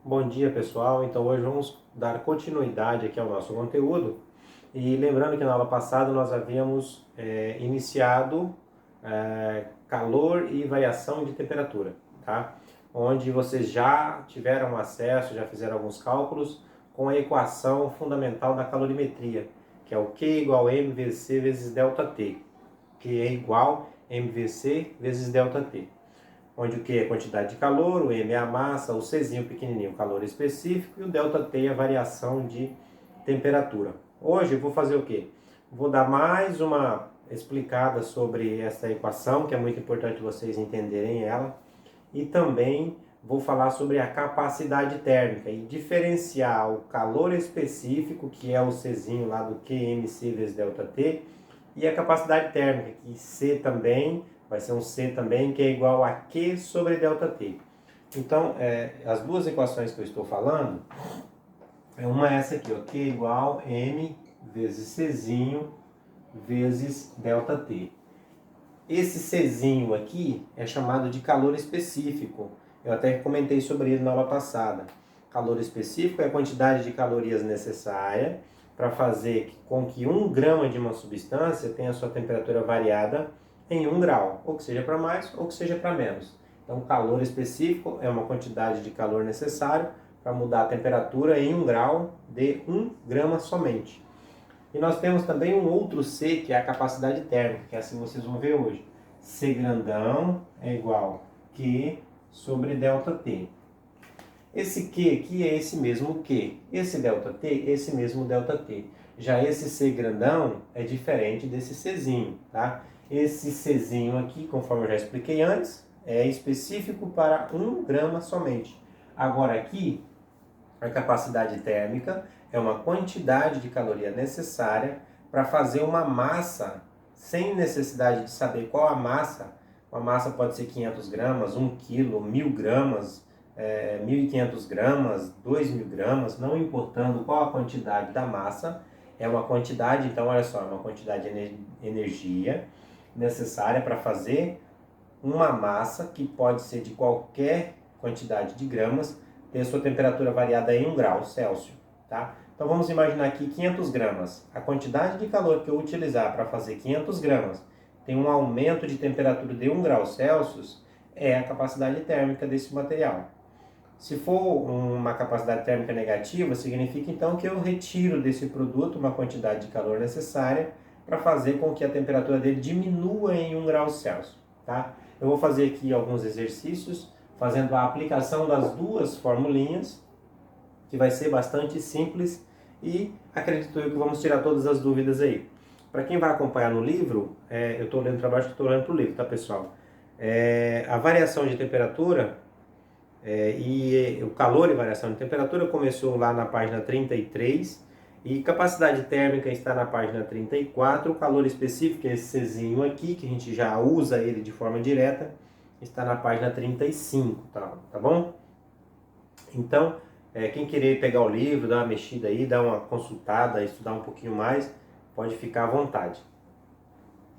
Bom dia, pessoal. Então hoje vamos dar continuidade aqui ao nosso conteúdo. E lembrando que na aula passada nós havíamos iniciado calor e variação de temperatura, tá? Onde vocês já tiveram acesso, já fizeram alguns cálculos com a equação fundamental da calorimetria, que é o Q igual a mVc vezes ΔT, que é igual a mVc vezes ΔT. Onde o Q é a quantidade de calor, o M é a massa, o Czinho pequenininho, o calor específico, e o ΔT é a variação de temperatura. Hoje eu vou fazer o quê? Vou dar mais uma explicada sobre essa equação, que é muito importante vocês entenderem ela, e também vou falar sobre a capacidade térmica e diferenciar o calor específico, que é o Czinho lá do QMC vezes ΔT, e a capacidade térmica, que C também vai ser um C também, que é igual a Q sobre ΔT. Então, as duas equações que eu estou falando, uma é essa aqui, ó, Q igual a M vezes Czinho vezes ΔT. Esse Czinho aqui é chamado de calor específico. Eu até comentei sobre ele na aula passada. Calor específico é a quantidade de calorias necessária para fazer com que 1 grama de uma substância tenha a sua temperatura variada em 1 grau, ou que seja para mais ou que seja para menos. Então, calor específico é uma quantidade de calor necessário para mudar a temperatura em 1 grau de 1 grama somente. E nós temos também um outro C, que é a capacidade térmica, que é assim vocês vão ver hoje. C grandão é igual a Q sobre ΔT. Esse Q aqui é esse mesmo Q. Esse ΔT, esse mesmo ΔT. Já esse C grandão é diferente desse Czinho, tá? Esse Czinho aqui, conforme eu já expliquei antes, é específico para 1 grama somente. Agora aqui, a capacidade térmica é uma quantidade de caloria necessária para fazer uma massa, sem necessidade de saber qual a massa. Uma massa pode ser 500 gramas, 1 quilo, 1000 gramas, 1.500 gramas, 2.000 gramas, não importando qual a quantidade da massa, é uma quantidade, então olha só, é uma quantidade de energia necessária para fazer uma massa que pode ser de qualquer quantidade de gramas, ter sua temperatura variada em 1 grau Celsius, tá? Então vamos imaginar aqui 500 gramas. A quantidade de calor que eu utilizar para fazer 500 gramas tem um aumento de temperatura de 1 grau Celsius, é a capacidade térmica desse material. Se for uma capacidade térmica negativa, significa então que eu retiro desse produto uma quantidade de calor necessária para fazer com que a temperatura dele diminua em 1 grau Celsius, tá? Eu vou fazer aqui alguns exercícios fazendo a aplicação das duas formulinhas, que vai ser bastante simples e acredito eu que vamos tirar todas as dúvidas aí. Para quem vai acompanhar no livro, eu estou lendo para baixo, estou olhando para o livro, tá, pessoal? A variação de temperatura e o calor e variação de temperatura começou lá na página 33 e capacidade térmica está na página 34, o calor específico, que é esse Czinho aqui, que a gente já usa ele de forma direta, está na página 35, tá bom? Então, quem querer pegar o livro, dar uma mexida aí, dar uma consultada, estudar um pouquinho mais, pode ficar à vontade.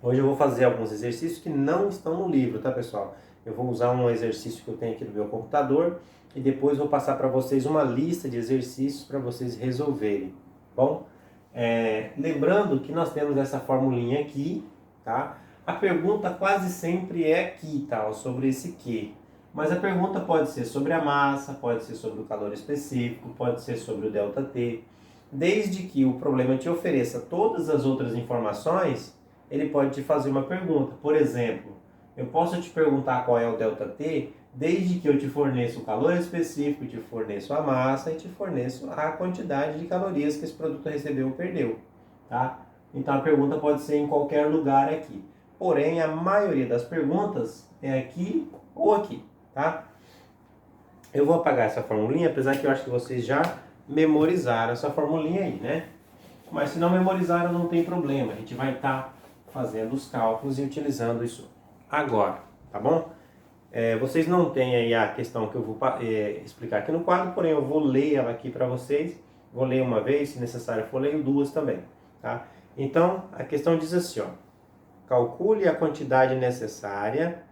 Hoje eu vou fazer alguns exercícios que não estão no livro, tá, pessoal? Eu vou usar um exercício que eu tenho aqui no meu computador e depois vou passar para vocês uma lista de exercícios para vocês resolverem, bom? Lembrando que nós temos essa formulinha aqui, tá? A pergunta quase sempre é aqui, tá? Sobre esse Q. Mas a pergunta pode ser sobre a massa, pode ser sobre o calor específico, pode ser sobre o ΔT. Desde que o problema te ofereça todas as outras informações, ele pode te fazer uma pergunta. Por exemplo, eu posso te perguntar qual é o ΔT, desde que eu te forneça o calor específico, te forneço a massa e te forneço a quantidade de calorias que esse produto recebeu ou perdeu, tá? Então a pergunta pode ser em qualquer lugar aqui. Porém, a maioria das perguntas é aqui ou aqui, tá? Eu vou apagar essa formulinha, apesar que eu acho que vocês já memorizaram essa formulinha aí, né? Mas se não memorizaram, não tem problema. A gente vai estar fazendo os cálculos e utilizando isso agora, tá bom? Vocês não têm aí a questão que eu vou explicar aqui no quadro, porém eu vou ler ela aqui para vocês. Vou ler uma vez, se necessário for, leio duas também, tá? Então, a questão diz assim, ó. Calcule a quantidade necessária,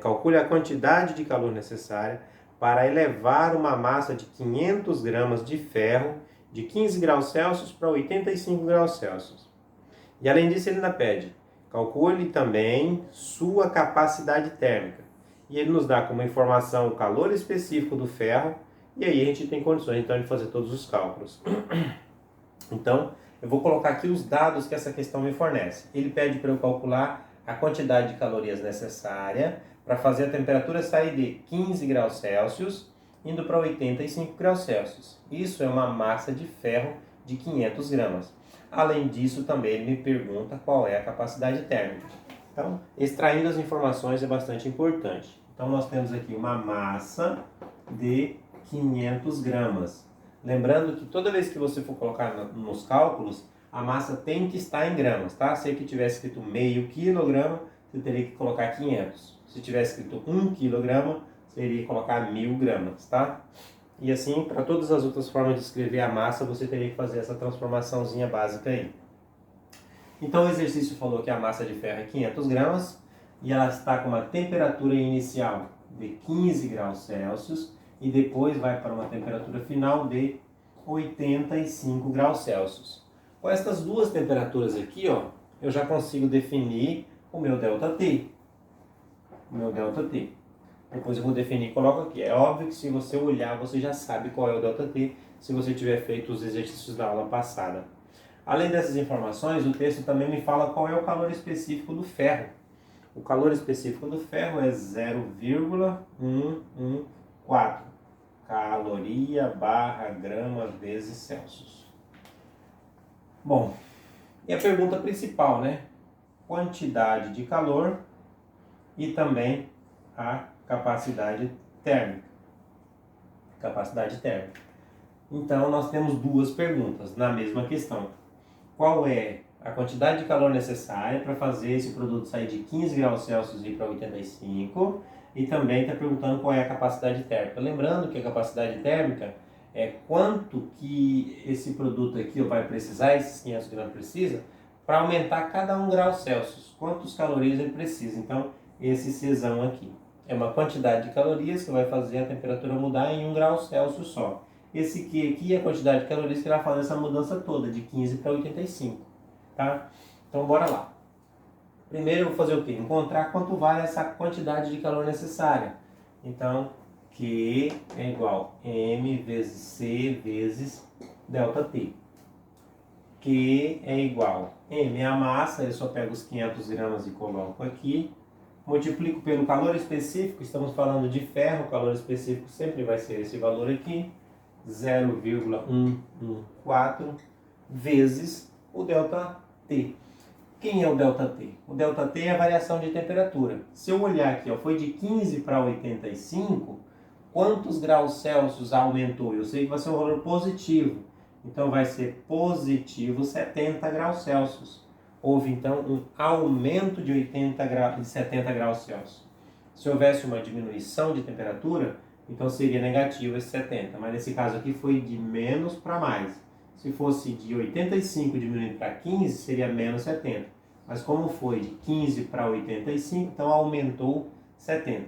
calcule a quantidade de calor necessária para elevar uma massa de 500 gramas de ferro de 15 graus Celsius para 85 graus Celsius. E além disso ele ainda pede, calcule também sua capacidade térmica. E ele nos dá como informação o calor específico do ferro, e aí a gente tem condições então de fazer todos os cálculos. Então, eu vou colocar aqui os dados que essa questão me fornece. Ele pede para eu calcular a quantidade de calorias necessária para fazer a temperatura sair de 15 graus Celsius indo para 85 graus Celsius. Isso é uma massa de ferro de 500 gramas. Além disso, também ele me pergunta qual é a capacidade térmica. Então, extraindo as informações é bastante importante. Então, nós temos aqui uma massa de 500 gramas. Lembrando que toda vez que você for colocar nos cálculos, a massa tem que estar em gramas, tá? Se aqui tivesse escrito meio quilograma, você teria que colocar 500. Se tivesse escrito 1 quilograma, você teria que colocar 1000 gramas, tá? E assim, para todas as outras formas de escrever a massa, você teria que fazer essa transformaçãozinha básica aí. Então o exercício falou que a massa de ferro é 500 gramas e ela está com uma temperatura inicial de 15 graus Celsius e depois vai para uma temperatura final de 85 graus Celsius. Com estas duas temperaturas aqui, ó, eu já consigo definir o meu ΔT. Depois eu vou definir e coloco aqui. É óbvio que se você olhar, você já sabe qual é o ΔT, se você tiver feito os exercícios da aula passada. Além dessas informações, o texto também me fala qual é o calor específico do ferro. O calor específico do ferro é 0,114 caloria barra grama vezes Celsius. Bom, e a pergunta principal, né? Quantidade de calor e também a capacidade térmica. Então, nós temos duas perguntas na mesma questão. Qual é a quantidade de calor necessária para fazer esse produto sair de 15 graus Celsius e ir para 85? E também está perguntando qual é a capacidade térmica. Lembrando que a capacidade térmica é quanto que esse produto aqui vai precisar, esses 500 gramas precisa, para aumentar cada 1 grau Celsius. Quantos calorias ele precisa. Então, esse Czão aqui é uma quantidade de calorias que vai fazer a temperatura mudar em 1 grau Celsius só. Esse aqui é a quantidade de calorias que vai fazer essa mudança toda, de 15 para 85. Tá? Então, bora lá. Primeiro eu vou fazer o quê? Encontrar quanto vale essa quantidade de calor necessária. Então, Q é igual a M vezes C vezes ΔT. Q é igual a M é a massa, eu só pego os 500 gramas e coloco aqui. Multiplico pelo calor específico, estamos falando de ferro, o calor específico sempre vai ser esse valor aqui. 0,114 vezes o ΔT. Quem é o ΔT? O ΔT é a variação de temperatura. Se eu olhar aqui, ó, foi de 15 para 85, quantos graus Celsius aumentou? Eu sei que vai ser um valor positivo. Então vai ser positivo 70 graus Celsius. Houve então um aumento de 70 graus Celsius. Se houvesse uma diminuição de temperatura, então seria negativo esse 70. Mas nesse caso aqui foi de menos para mais. Se fosse de 85 diminuindo para 15, seria menos 70. Mas como foi de 15 para 85, então aumentou 70.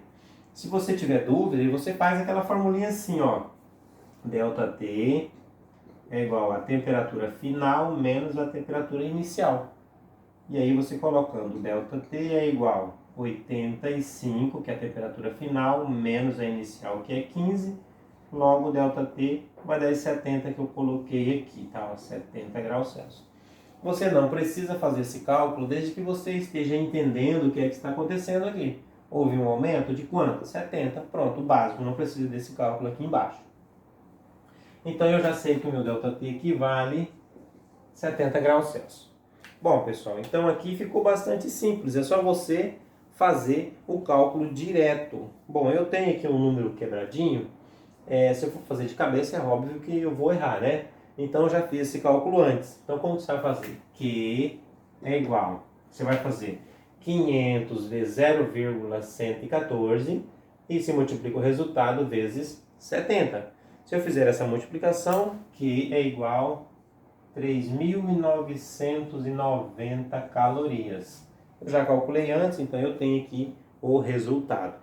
Se você tiver dúvida, você faz aquela formulinha assim, ó. ΔT é igual a temperatura final menos a temperatura inicial. E aí você colocando ΔT é igual a 85, que é a temperatura final, menos a inicial, que é 15. Logo, ΔT vai dar esse 70 que eu coloquei aqui, tá? 70 graus Celsius. Você não precisa fazer esse cálculo desde que você esteja entendendo o que é que está acontecendo aqui. Houve um aumento de quanto? 70. Pronto, o básico, não precisa desse cálculo aqui embaixo. Então eu já sei que o meu ΔT equivale a 70 graus Celsius. Bom, pessoal, então aqui ficou bastante simples. É só você fazer o cálculo direto. Bom, eu tenho aqui um número quebradinho. Se eu for fazer de cabeça, é óbvio que eu vou errar, né? Então, eu já fiz esse cálculo antes. Então, como você vai fazer? Q é igual. Você vai fazer 500 vezes 0,114 e se multiplica o resultado vezes 70. Se eu fizer essa multiplicação, Q é igual a 3.990 calorias. Eu já calculei antes, então eu tenho aqui o resultado.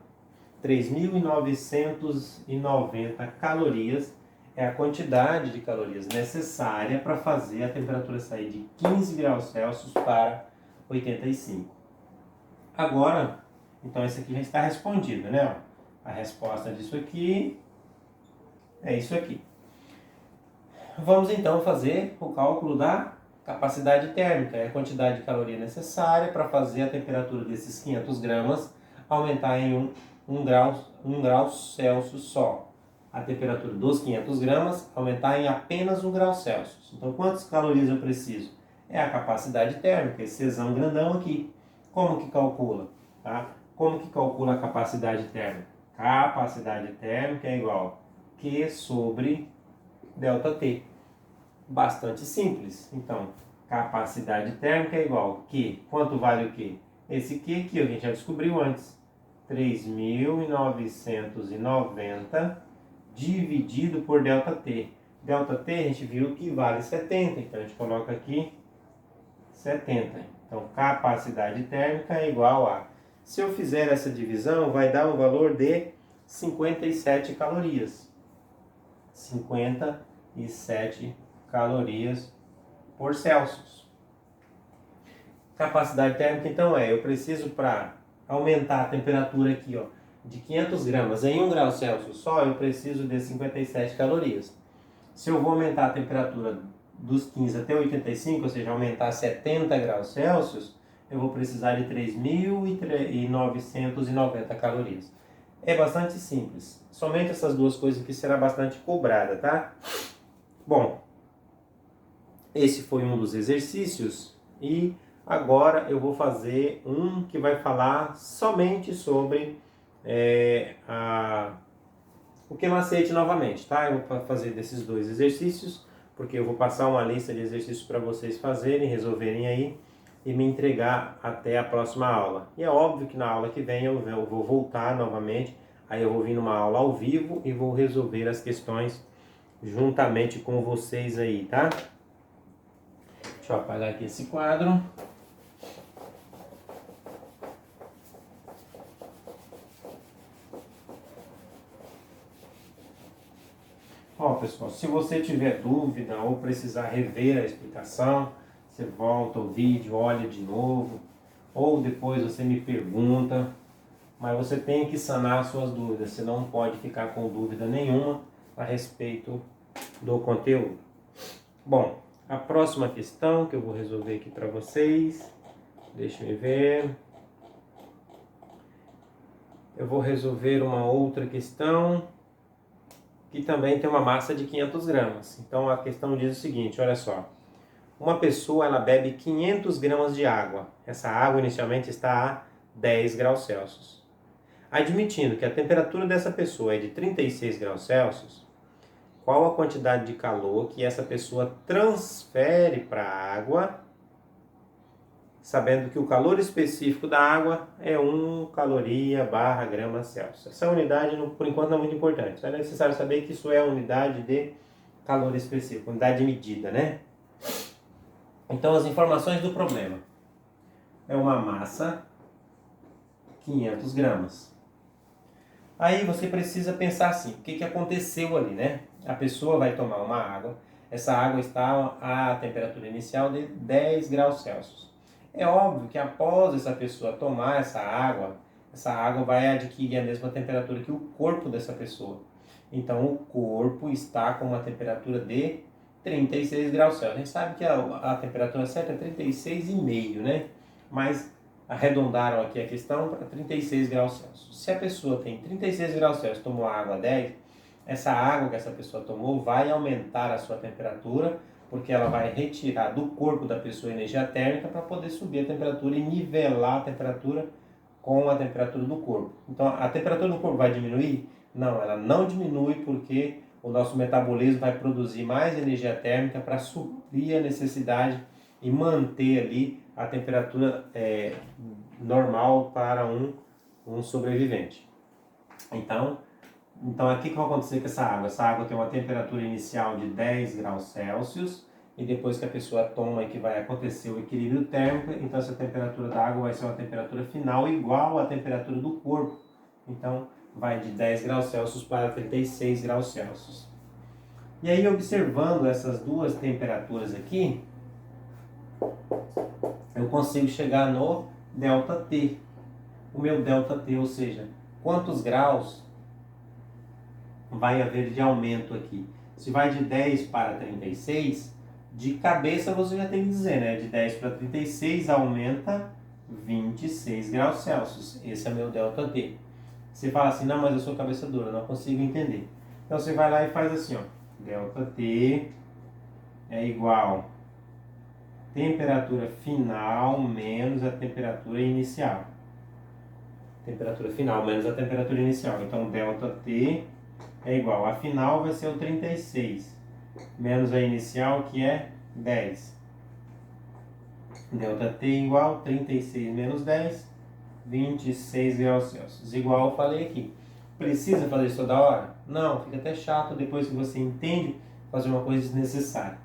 3.990 calorias é a quantidade de calorias necessária para fazer a temperatura sair de 15 graus Celsius para 85. Agora, então esse aqui já está respondido, né? A resposta disso aqui é isso aqui. Vamos então fazer o cálculo da capacidade térmica, é a quantidade de caloria necessária para fazer a temperatura desses 500 gramas aumentar em 1 grau Celsius só. A temperatura dos 500 gramas aumentar em apenas 1 grau Celsius. Então, quantas calorias eu preciso? É a capacidade térmica, esse Czão grandão aqui. Como que calcula? Tá? Como que calcula a capacidade térmica? Capacidade térmica é igual Q sobre ΔT. Bastante simples. Então, capacidade térmica é igual Q. Quanto vale o Q? Esse Q aqui a gente já descobriu antes. 3.990 dividido por ΔT. ΔT a gente viu que vale 70, então a gente coloca aqui 70. Então, capacidade térmica é igual a... Se eu fizer essa divisão, vai dar um valor de 57 calorias. 57 calorias por Celsius. Capacidade térmica, então, eu preciso para aumentar a temperatura aqui, ó, de 500 gramas em 1 grau Celsius só, eu preciso de 57 calorias. Se eu vou aumentar a temperatura dos 15 até 85, ou seja, aumentar 70 graus Celsius, eu vou precisar de 3.990 calorias. É bastante simples. Somente essas duas coisas aqui será bastante cobrada, tá? Bom, esse foi um dos exercícios e agora eu vou fazer um que vai falar somente sobre o queimacete novamente, tá? Eu vou fazer desses dois exercícios, porque eu vou passar uma lista de exercícios para vocês fazerem, resolverem aí e me entregar até a próxima aula. E é óbvio que na aula que vem eu vou voltar novamente, aí eu vou vir numa aula ao vivo e vou resolver as questões juntamente com vocês aí, tá? Deixa eu apagar aqui esse quadro. Ó, pessoal, se você tiver dúvida ou precisar rever a explicação, você volta o vídeo, olha de novo, ou depois você me pergunta, mas você tem que sanar as suas dúvidas, você não pode ficar com dúvida nenhuma a respeito do conteúdo. Bom, a próxima questão que eu vou resolver aqui para vocês, deixa eu ver. Eu vou resolver uma outra questão que também tem uma massa de 500 gramas. Então a questão diz o seguinte, olha só. Uma pessoa ela bebe 500 gramas de água. Essa água inicialmente está a 10 graus Celsius. Admitindo que a temperatura dessa pessoa é de 36 graus Celsius, qual a quantidade de calor que essa pessoa transfere para a água, sabendo que o calor específico da água é 1 caloria barra grama Celsius. Essa unidade, por enquanto, não é muito importante. É necessário saber que isso é a unidade de calor específico, unidade de medida, né? Então, as informações do problema. É uma massa, 500 gramas. Aí você precisa pensar assim, o que aconteceu ali, né? A pessoa vai tomar uma água, essa água está a temperatura inicial de 10 graus Celsius. É óbvio que após essa pessoa tomar essa água vai adquirir a mesma temperatura que o corpo dessa pessoa. Então o corpo está com uma temperatura de 36 graus Celsius. A gente sabe que a temperatura certa é 36,5, né? Mas arredondaram aqui a questão para 36 graus Celsius. Se a pessoa tem 36 graus Celsius e tomou água a 10, essa água que essa pessoa tomou vai aumentar a sua temperatura, porque ela vai retirar do corpo da pessoa energia térmica para poder subir a temperatura e nivelar a temperatura com a temperatura do corpo. Então, a temperatura do corpo vai diminuir? Não, ela não diminui porque o nosso metabolismo vai produzir mais energia térmica para suprir a necessidade e manter ali a temperatura normal para um sobrevivente. Então o que vai acontecer com essa água? Essa água tem uma temperatura inicial de 10 graus Celsius e depois que a pessoa toma e que vai acontecer o equilíbrio térmico, então essa temperatura da água vai ser uma temperatura final igual à temperatura do corpo. Então vai de 10 graus Celsius para 36 graus Celsius. E aí, observando essas duas temperaturas aqui, eu consigo chegar no ΔT. O meu ΔT, ou seja, quantos graus vai haver de aumento aqui. Se vai de 10 para 36, de cabeça você já tem que dizer, né? De 10 para 36 aumenta 26 graus Celsius. Esse é meu ΔT. Você fala assim, não, mas eu sou cabeça dura, não consigo entender. Então você vai lá e faz assim, ó. ΔT é igual temperatura final menos a temperatura inicial. Temperatura final menos a temperatura inicial. Então ΔT é igual, a final vai ser o 36, menos a inicial que é 10. ΔT igual 36 menos 10, 26 graus Celsius. Igual eu falei aqui. Precisa fazer isso toda hora? Não, fica até chato depois que você entende fazer uma coisa desnecessária.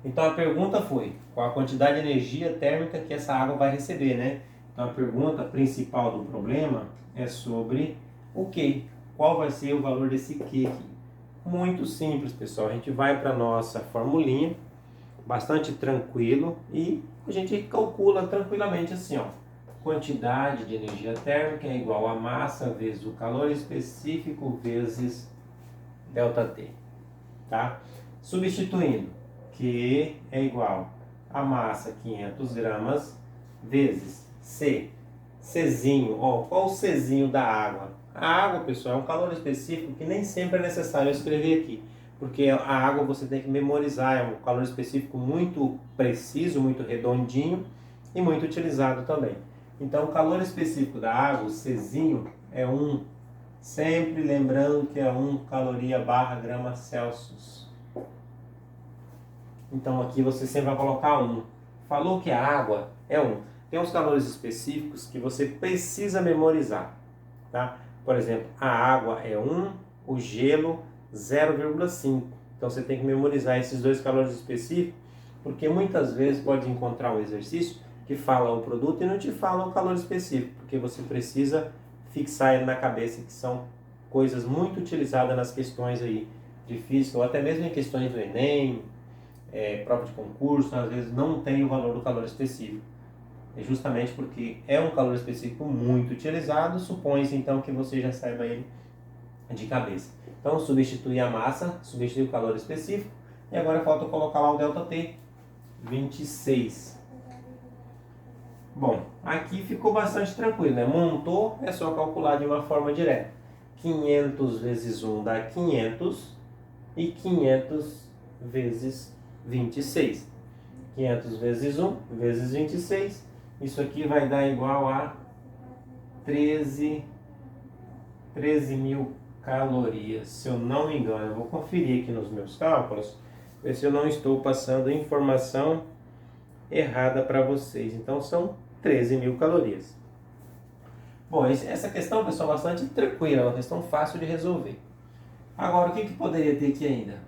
Então a pergunta foi, qual a quantidade de energia térmica que essa água vai receber, né? Então a pergunta principal do problema é sobre o Q. Qual vai ser o valor desse Q aqui? Muito simples, pessoal. A gente vai para a nossa formulinha, bastante tranquilo, e a gente calcula tranquilamente assim, ó. Quantidade de energia térmica é igual a massa vezes o calor específico vezes ΔT, tá? Substituindo, Q é igual a massa 500 gramas vezes C. Czinho, ó, qual o Czinho da água? A água, pessoal, é um calor específico que nem sempre é necessário eu escrever aqui, porque a água você tem que memorizar, é um calor específico muito preciso, muito redondinho e muito utilizado também. Então, o calor específico da água, o Czinho, é 1. Sempre lembrando que é 1 caloria barra grama Celsius. Então, aqui você sempre vai colocar 1. Falou que a água é 1. Tem uns calores específicos que você precisa memorizar, tá? Por exemplo, a água é 1, o gelo 0,5. Então você tem que memorizar esses dois calores específicos, porque muitas vezes pode encontrar um exercício que fala o produto e não te fala o calor específico, porque você precisa fixar ele na cabeça, que são coisas muito utilizadas nas questões aí de física, ou até mesmo em questões do Enem, prova de concurso, às vezes não tem o valor do calor específico. É justamente porque é um calor específico muito utilizado, supõe-se então que você já saiba ele de cabeça. Então substituir a massa, substituir o calor específico, e agora falta colocar lá o ΔT, 26. Bom, aqui ficou bastante tranquilo, né? Montou, é só calcular de uma forma direta. 500 vezes 1 dá 500 e 500 vezes 26. 500 vezes 1 vezes 26. Isso aqui vai dar igual a 13 mil calorias, se eu não me engano. Eu vou conferir aqui nos meus cálculos, ver se eu não estou passando informação errada para vocês. Então são 13 mil calorias. Bom, essa questão, pessoal, é bastante tranquila, é uma questão fácil de resolver. Agora, o que poderia ter aqui ainda?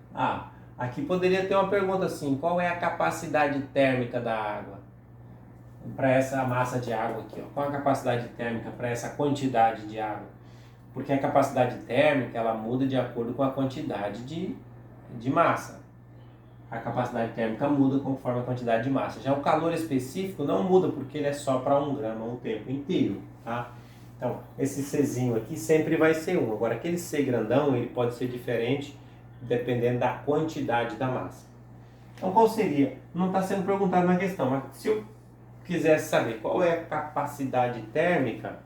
Aqui poderia ter uma pergunta assim, qual é a capacidade térmica da água? Para essa massa de água aqui, ó. Qual a capacidade térmica para essa quantidade de água? Porque a capacidade térmica ela muda de acordo com a quantidade de massa. A capacidade térmica muda conforme a quantidade de massa. Já o calor específico não muda porque ele é só para 1 grama o tempo inteiro, tá? Então, esse Czinho aqui sempre vai ser 1. Agora, aquele C grandão, ele pode ser diferente dependendo da quantidade da massa. Então, qual seria? Não está sendo perguntado na questão, mas se eu quisesse saber qual é a capacidade térmica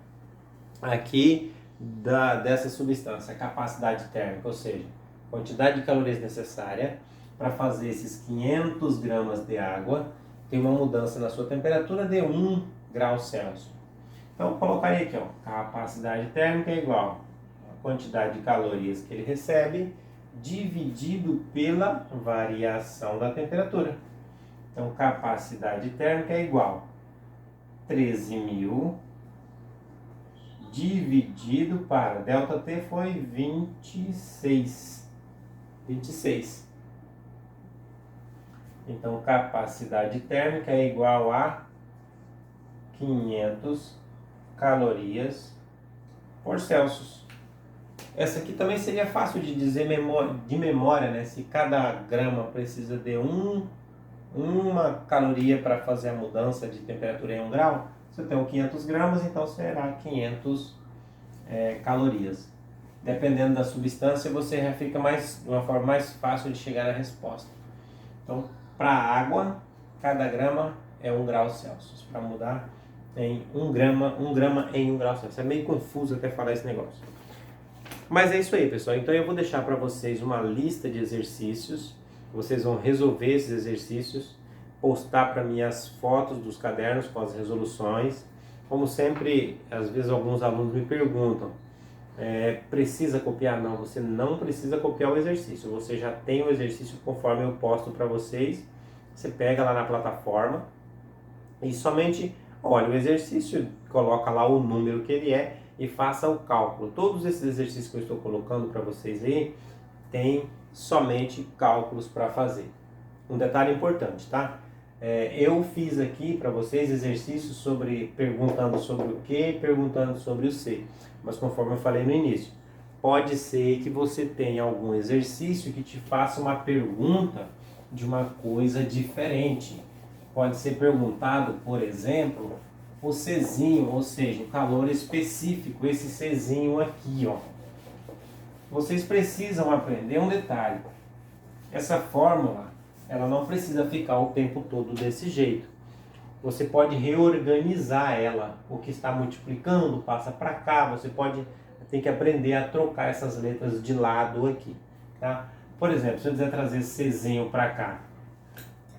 aqui dessa substância, a capacidade térmica, ou seja, quantidade de calorias necessária para fazer esses 500 gramas de água, tem uma mudança na sua temperatura de 1 grau Celsius. Então, eu colocaria aqui, ó, capacidade térmica é igual a quantidade de calorias que ele recebe dividido pela variação da temperatura. Então, capacidade térmica é igual a 13.000 dividido para ΔT foi 26. Então, capacidade térmica é igual a 500 calorias por Celsius. Essa aqui também seria fácil de dizer de memória, né? Se cada grama precisa de uma caloria para fazer a mudança de temperatura em 1 grau, se eu tenho 500 gramas, então será 500 calorias. Dependendo da substância, você já fica de uma forma mais fácil de chegar na resposta. Então, para a água, cada grama é 1 grau Celsius. Para mudar em 1 grama em 1 grau Celsius. É meio confuso até falar esse negócio. Mas é isso aí, pessoal. Então eu vou deixar para vocês uma lista de exercícios. Vocês vão resolver esses exercícios, postar para mim as fotos dos cadernos com as resoluções. Como sempre, às vezes alguns alunos me perguntam, precisa copiar? Não, você não precisa copiar o exercício. Você já tem o exercício conforme eu posto para vocês. Você pega lá na plataforma e somente olha o exercício, coloca lá o número que ele é e faça o cálculo. Todos esses exercícios que eu estou colocando para vocês aí, tem somente cálculos para fazer. Um detalhe importante, tá? Eu fiz aqui para vocês exercícios perguntando sobre o Q, perguntando sobre o C. Mas conforme eu falei no início, pode ser que você tenha algum exercício que te faça uma pergunta de uma coisa diferente. Pode ser perguntado, por exemplo, o Czinho, ou seja, o calor específico, esse Czinho aqui, ó. Vocês precisam aprender um detalhe. Essa fórmula, ela não precisa ficar o tempo todo desse jeito. Você pode reorganizar ela. O que está multiplicando passa para cá. Você tem que aprender a trocar essas letras de lado aqui, tá? Por exemplo, se eu quiser trazer Czinho para cá,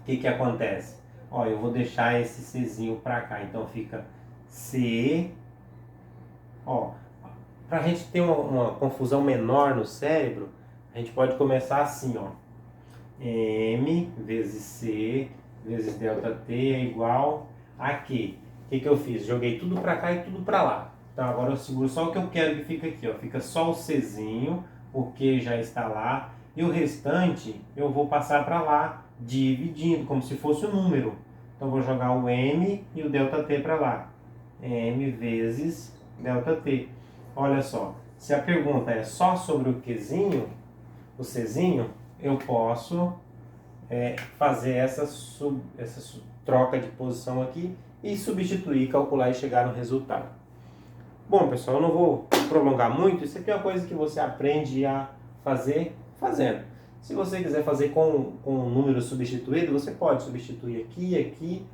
o que acontece? Ó, eu vou deixar esse Czinho para cá, então fica C. Ó, para a gente ter uma confusão menor no cérebro, a gente pode começar assim, ó. M vezes C vezes ΔT é igual a Q. O que eu fiz? Joguei tudo para cá e tudo para lá. Então agora eu seguro só o que eu quero que fica aqui, ó. Fica só o Czinho, o Q já está lá. E o restante eu vou passar para lá, dividindo, como se fosse um número. Então eu vou jogar o M e o ΔT para lá. M vezes ΔT. Olha só, se a pergunta é só sobre o Qzinho, o Czinho, eu posso fazer essa troca de posição aqui e substituir, calcular e chegar no resultado. Bom, pessoal, eu não vou prolongar muito. Isso aqui é uma coisa que você aprende a fazer fazendo. Se você quiser fazer com um número substituído, você pode substituir aqui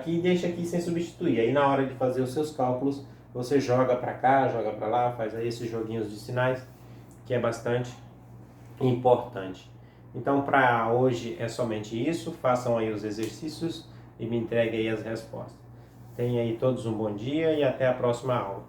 e deixa aqui sem substituir. Aí na hora de fazer os seus cálculos, você joga para cá, joga para lá, faz aí esses joguinhos de sinais, que é bastante importante. Então, para hoje é somente isso. Façam aí os exercícios e me entreguem aí as respostas. Tenham aí todos um bom dia e até a próxima aula.